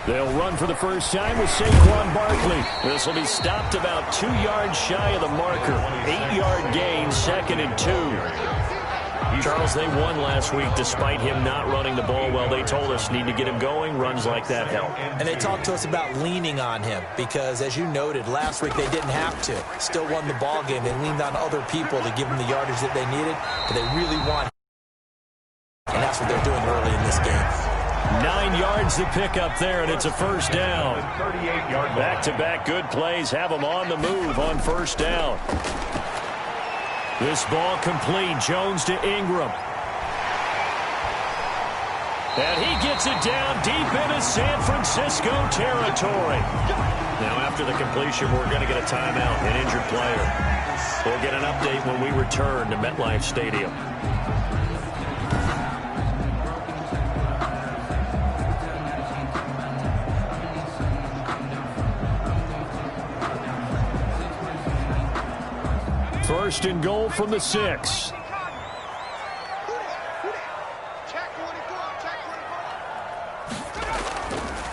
They'll run for the first time with Saquon Barkley. This will be stopped about 2 yards shy of the marker. 8-yard gain, 2nd and 2. Charles, they won last week despite him not running the ball well. They told us need to get him going. Runs like that help. And they talked to us about leaning on him because, as you noted, last week they didn't have to. Still won the ball game. They leaned on other people to give them the yardage that they needed, but they really want him. And that's what they're doing early in this game. 9 yards to pick up there, and it's a first down. Back-to-back good plays have them on the move on first down. This ball complete. Jones to Ingram. And he gets it down deep into San Francisco territory. Now, after the completion, we're going to get a timeout, an injured player. We'll get an update when we return to MetLife Stadium. First and goal from the 6.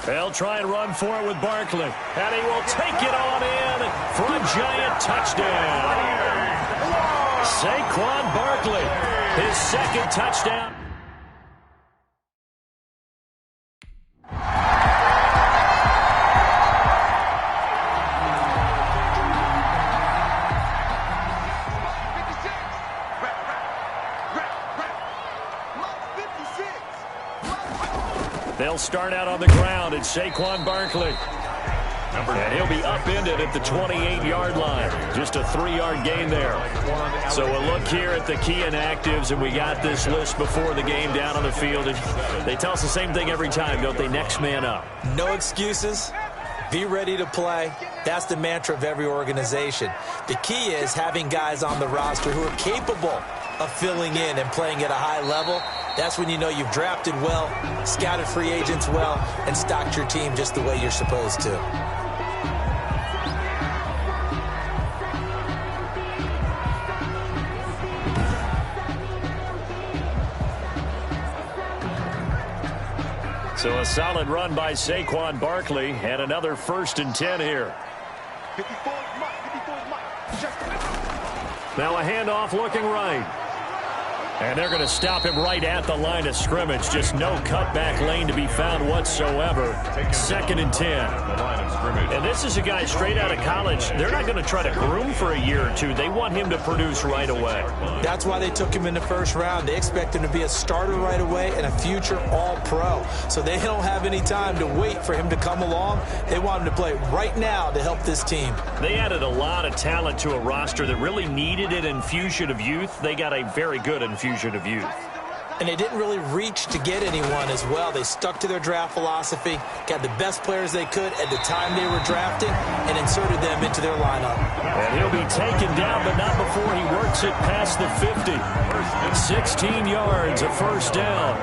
They'll try and run for it with Barkley. And he will take it on in for a giant touchdown. Saquon Barkley, his 2nd touchdown. They'll start out on the ground. It's Saquon Barkley. And he'll be upended at the 28-yard line. Just a 3-yard gain there. So we'll look here at the key inactives, and we got this list before the game down on the field. They tell us the same thing every time, don't they? Next man up. No excuses. Be ready to play. That's the mantra of every organization. The key is having guys on the roster who are capable of filling in and playing at a high level. That's when you know you've drafted well, scouted free agents well, and stocked your team just the way you're supposed to. So a solid run by Saquon Barkley and another 1st and 10 here. Now a handoff looking right. And they're going to stop him right at the line of scrimmage. Just no cutback lane to be found whatsoever. 2nd and 10. And this is a guy straight out of college. They're not going to try to groom for a year or two. They want him to produce right away. That's why they took him in the first round. They expect him to be a starter right away and a future all-pro. So they don't have any time to wait for him to come along. They want him to play right now to help this team. They added a lot of talent to a roster that really needed an infusion of youth. They got a very good infusion of youth. And they didn't really reach to get anyone as well. They stuck to their draft philosophy, got the best players they could at the time they were drafting, and inserted them into their lineup. And he'll be taken down, but not before he works it past the 50. 16 yards, a first down.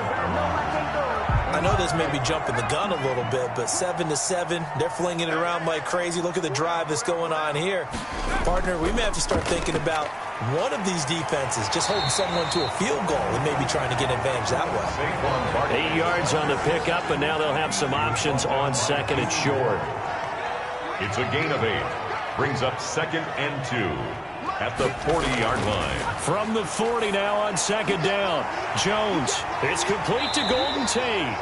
I know this may be jumping the gun a little bit, but 7-7, they're flinging it around like crazy. Look at the drive that's going on here. Partner, we may have to start thinking about one of these defenses just holding someone to a field goal and maybe trying to get advantage that way. 8 yards on the pickup, and now they'll have some options on 2nd and short. It's a gain of 8. Brings up 2nd and 2 at the 40-yard line. From the 40 now on 2nd down. Jones, it's complete to Golden Tate.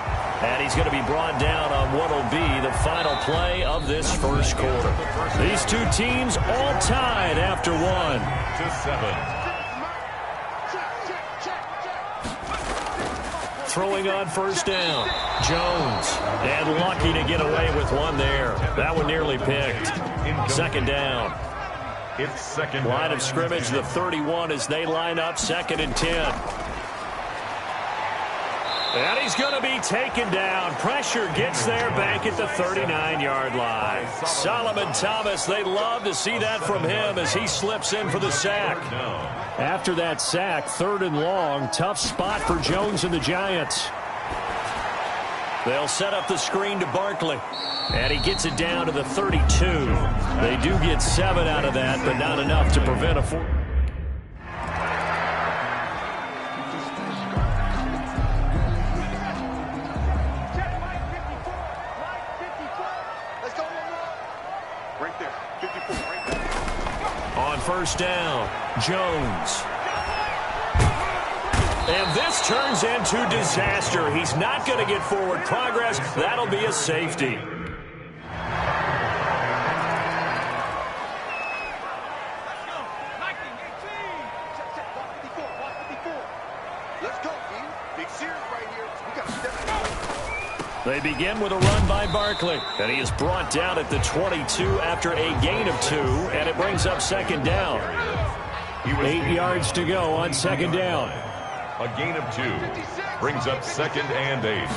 And he's going to be brought down on what will be the final play of this first quarter. These two teams all tied after 1. 7. Throwing on first down. Jones. And lucky to get away with one there. That one nearly picked. 2nd down. It's 2nd. Line of scrimmage, the 31 as they line up 2nd and 10. And he's going to be taken down. Pressure gets there back at the 39-yard line. Solomon Thomas, they love to see that from him as he slips in for the sack. After that sack, 3rd and long, tough spot for Jones and the Giants. They'll set up the screen to Barkley. And he gets it down to the 32. They do get 7 out of that, but not enough to prevent a 4. On first down, Jones. And this turns into disaster. He's not going to get forward progress. That'll be a safety. They begin with a run by Barkley, and he is brought down at the 22 after a gain of 2, and it brings up second down. 8 yards to go on second down. A gain of 2 brings up second and 8.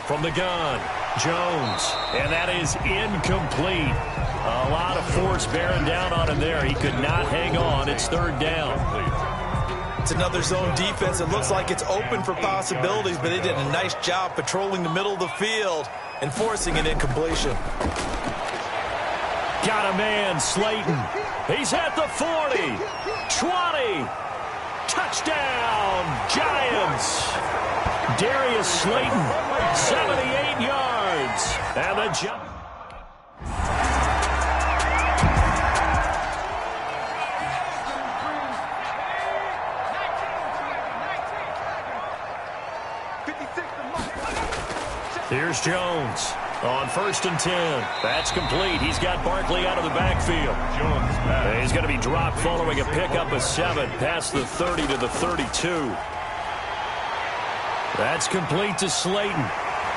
From the gun, Jones, and that is incomplete. A lot of force bearing down on him there. He could not hang on. It's third down. It's another zone defense. It looks like it's open for possibilities, but they did a nice job patrolling the middle of the field and forcing an incompletion. Got a man, Slayton. He's at the 40, 20. Touchdown, Giants. Darius Slayton, 78 yards. And the Giants. Here's Jones on first and 10. That's complete. He's got Barkley out of the backfield. He's going to be dropped following a pickup of 7 past the 30 to the 32. That's complete to Slayton.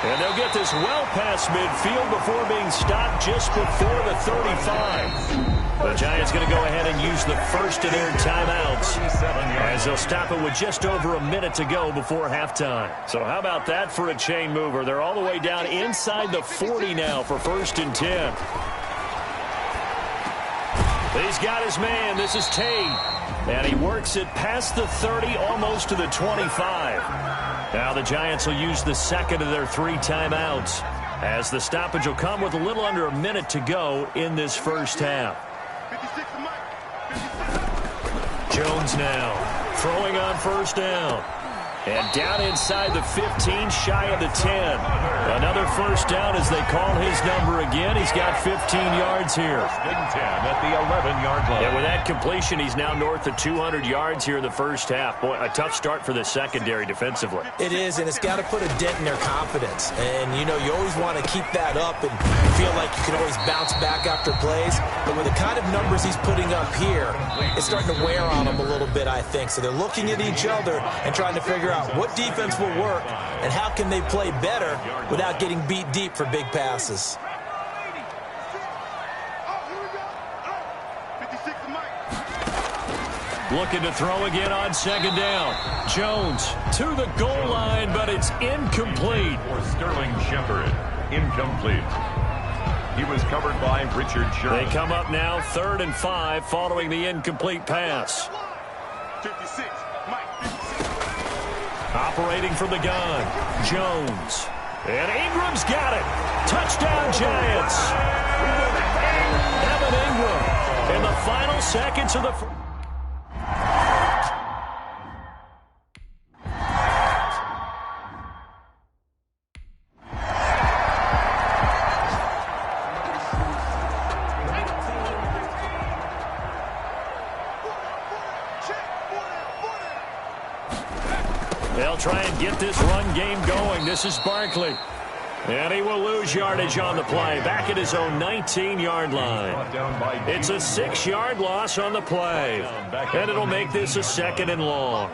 And they'll get this well past midfield before being stopped just before the 35. The Giants going to go ahead and use the first of their timeouts as they'll stop it with just over a minute to go before halftime. So how about that for a chain mover? They're all the way down inside the 40 now for first and 10. He's got his man. This is Tate. And he works it past the 30, almost to the 25. Now the Giants will use the second of their 3 timeouts as the stoppage will come with a little under a minute to go in this first half. Jones now throwing on first down. And down inside the 15, shy of the 10. Another first down as they call his number again. He's got 15 yards here. And 10 at the 11-yard line. And with that completion, he's now north of 200 yards here in the first half. Boy, a tough start for the secondary defensively. It is, and it's got to put a dent in their confidence. And, you know, you always want to keep that up and feel like you can always bounce back after plays. But with the kind of numbers he's putting up here, it's starting to wear on them a little bit, I think. So they're looking at each other and trying to figure out what defense will work and how can they play better without getting beat deep for big passes. Looking to throw again on second down. Jones to the goal line, but it's incomplete. For Sterling Shepard, incomplete. He was covered by Richard Sherman. They come up now 3rd and 5 following the incomplete pass. 56, Mike, 56. Operating from the gun, Jones. And Ingram's got it. Touchdown, Giants. Evan Ingram in the final seconds of the first. They'll try and get this run game going. This is Barkley. And he will lose yardage on the play. Back at his own 19-yard line. It's a 6-yard loss on the play. And it'll make this a 2nd and long.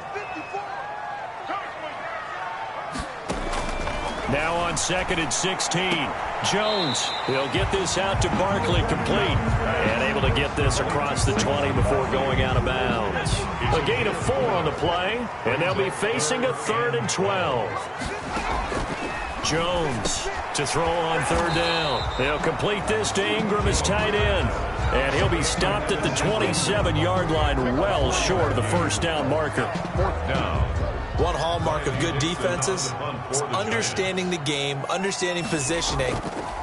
Now on 2nd and 16. Jones, he'll get this out to Barkley complete. And able to get this across the 20 before going out of bounds. A gain of 4 on the play. And they'll be facing a 3rd and 12. Jones to throw on 3rd down. They'll complete this to Ingram as tight end. And he'll be stopped at the 27-yard line, well short of the first down marker. 4th down. One hallmark of good defenses is understanding the game, understanding positioning,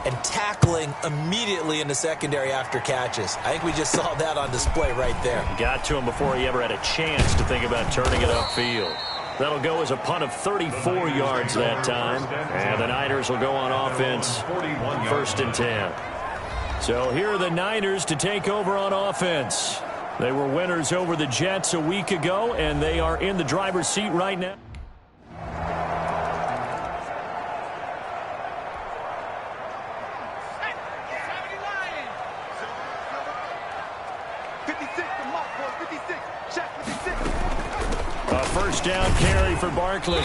and tackling immediately in the secondary after catches. I think we just saw that on display right there. Got to him before he ever had a chance to think about turning it upfield. That'll go as a punt of 34 yards that time. And the Niners will go on offense, 1st and 10. So here are the Niners to take over on offense. They were winners over the Jets a week ago, and they are in the driver's seat right now. A first down carry for Barkley.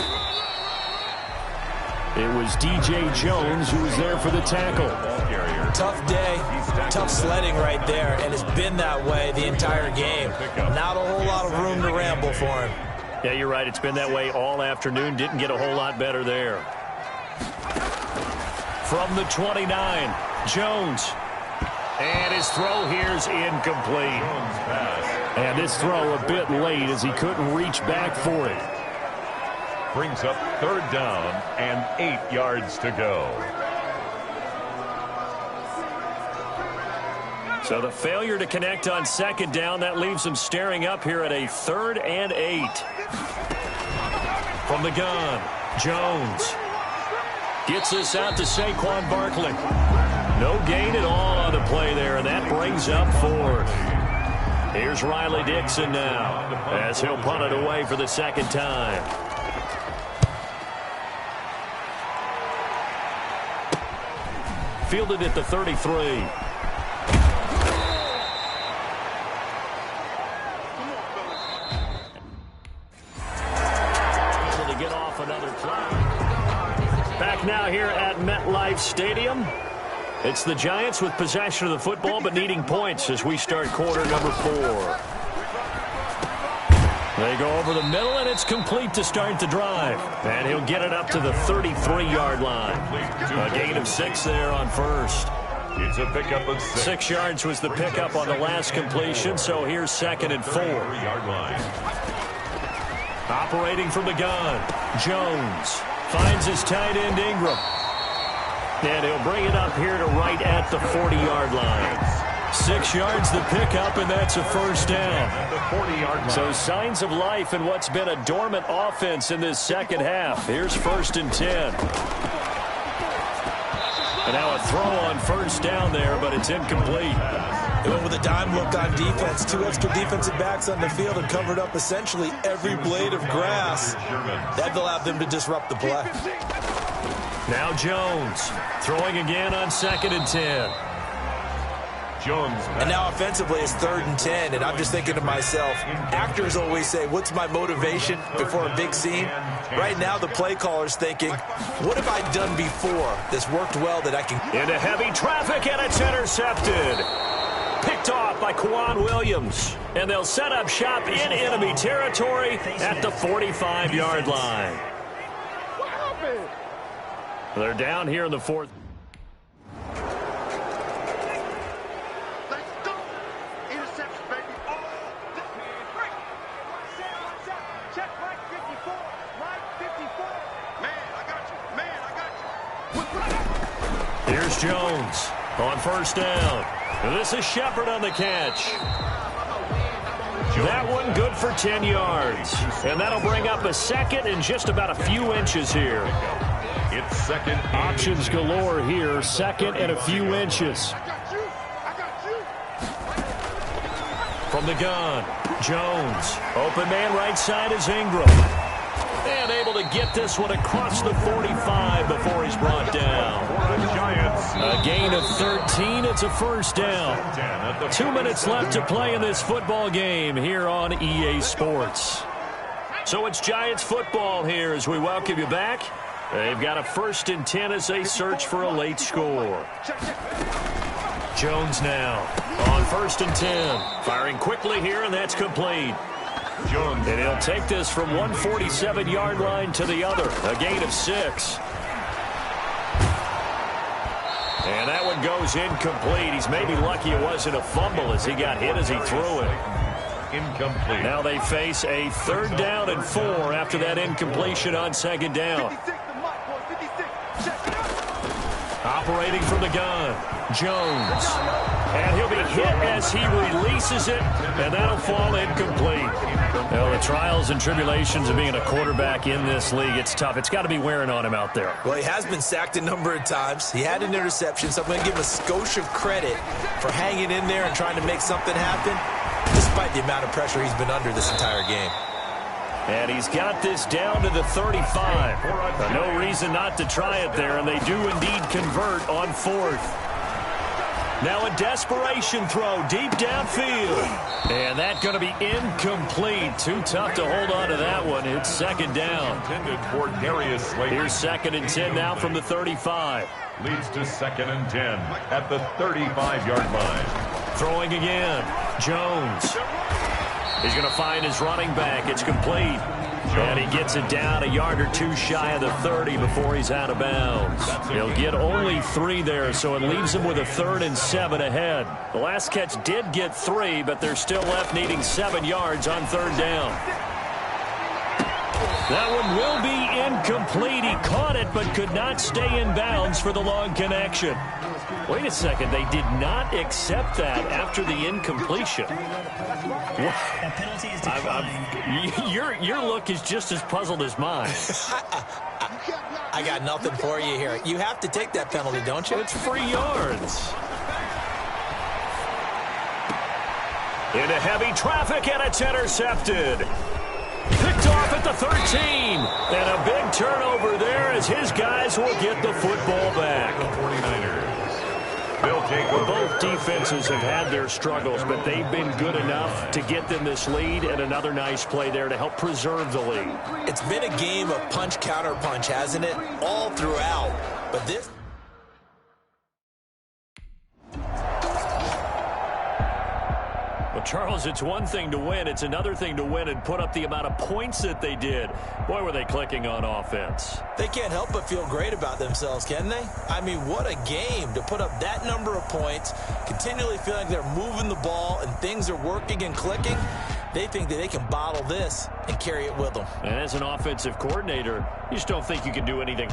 It was DJ Jones who was there for the tackle. Tough day, tough sledding right there, and it's been that way the entire game. Not a whole lot of room to ramble for him. Yeah, you're right. It's been that way all afternoon. Didn't get a whole lot better there. From the 29, Jones. And his throw here's incomplete. And this throw a bit late as he couldn't reach back for it. Brings up 3rd down and 8 yards to go. So the failure to connect on 2nd down, that leaves them staring up here at a 3rd and 8. From the gun, Jones gets this out to Saquon Barkley. No gain at all on the play there, and that brings up 4th. Here's Riley Dixon now as he'll punt it away for the 2nd time. Fielded at the 33. To get off another play. Back now here at MetLife Stadium. It's the Giants with possession of the football but needing points as we start quarter number 4. They go over the middle, and it's complete to start the drive. And he'll get it up to the 33-yard line. A gain of 6 there on 1st. It's a pickup of 6. 6 yards was the pickup on the last completion, so here's 2nd and 4. 3-yard line. Operating from the gun, Jones finds his tight end Ingram. And he'll bring it up here to right at the 40-yard line. 6 yards the pickup, and that's a 1st down. The 40-yard line. So signs of life in what's been a dormant offense in this 2nd half. Here's 1st and 10. And now a throw on 1st down there, but it's incomplete. They went with a dime look on defense. 2 extra defensive backs on the field and covered up essentially every blade of grass. That allowed them to disrupt the play. Now Jones throwing again on 2nd and 10. Jones. And now offensively it's 3rd and 10, and I'm just thinking to myself, actors always say, what's my motivation before a big scene? Right now the play caller's thinking, what have I done before that's worked well that I can... Into heavy traffic, and it's intercepted. Picked off by Quan Williams. And they'll set up shop in enemy territory at the 45-yard line. They're down here in the 4th. Here's Jones on 1st down. This is Shepard on the catch. That one good for 10 yards. And that'll bring up a 2nd and just about a few inches here. It's 2nd. Options galore here. 2nd and a few inches. From the gun, Jones. Open man right side is Ingram. And able to get this one across the 45 before he's brought down. A gain of 13. It's a 1st down. 2 minutes left to play in this football game here on EA Sports. So it's Giants football here as we welcome you back. They've got a 1st and 10 as they search for a late score. Jones now on 1st and 10. Firing quickly here, and that's complete. Jones. And he'll take this from 147-yard line to the other. A gain of 6. And that one goes incomplete. He's maybe lucky it wasn't a fumble as he got hit as he threw it. incomplete. Now they face a 3rd down and 4 after that incompletion on 2nd down. Operating from the gun, Jones. And he'll be hit as he releases it, and that'll fall incomplete. Well, the trials and tribulations of being a quarterback in this league, it's tough. It's got to be wearing on him out there. Well, he has been sacked a number of times. He had an interception, so I'm going to give him a skosh of credit for hanging in there and trying to make something happen, despite the amount of pressure he's been under this entire game. And he's got this down to the 35. No reason not to try it there, and they do indeed convert on 4th. Now a desperation throw deep downfield. And that's going to be incomplete. Too tough to hold on to that one. It's 2nd down. Here's 2nd and 10 now from the 35. Leads to 2nd and 10 at the 35-yard line. Throwing again. Jones. He's going to find his running back. It's complete. And he gets it down a yard or 2 shy of the 30 before he's out of bounds. He'll get only 3 there, so it leaves him with a 3rd and 7 ahead. The last catch did get 3, but they're still left needing 7 yards on 3rd down. That one will be incomplete. He caught it, but could not stay in bounds for the long connection. Wait a second. They did not accept that after the incompletion. That penalty is declined. Your look is just as puzzled as mine. I got nothing for you here. You have to take that penalty, don't you? It's free yards. Into heavy traffic, and it's intercepted. Picked off at the 13. And a big turnover there as his guys will get the football back. The 49ers. They'll take over. Both defenses have had their struggles, but they've been good enough to get them this lead, and another nice play there to help preserve the lead. It's been a game of punch, counter punch, hasn't it? All throughout. But this... Well, Charles, it's one thing to win. It's another thing to win and put up the amount of points that they did. Boy, were they clicking on offense. They can't help but feel great about themselves, can they? I mean, what a game to put up that number of points, continually feel like they're moving the ball and things are working and clicking. They think that they can bottle this and carry it with them. And as an offensive coordinator, you just don't think you can do anything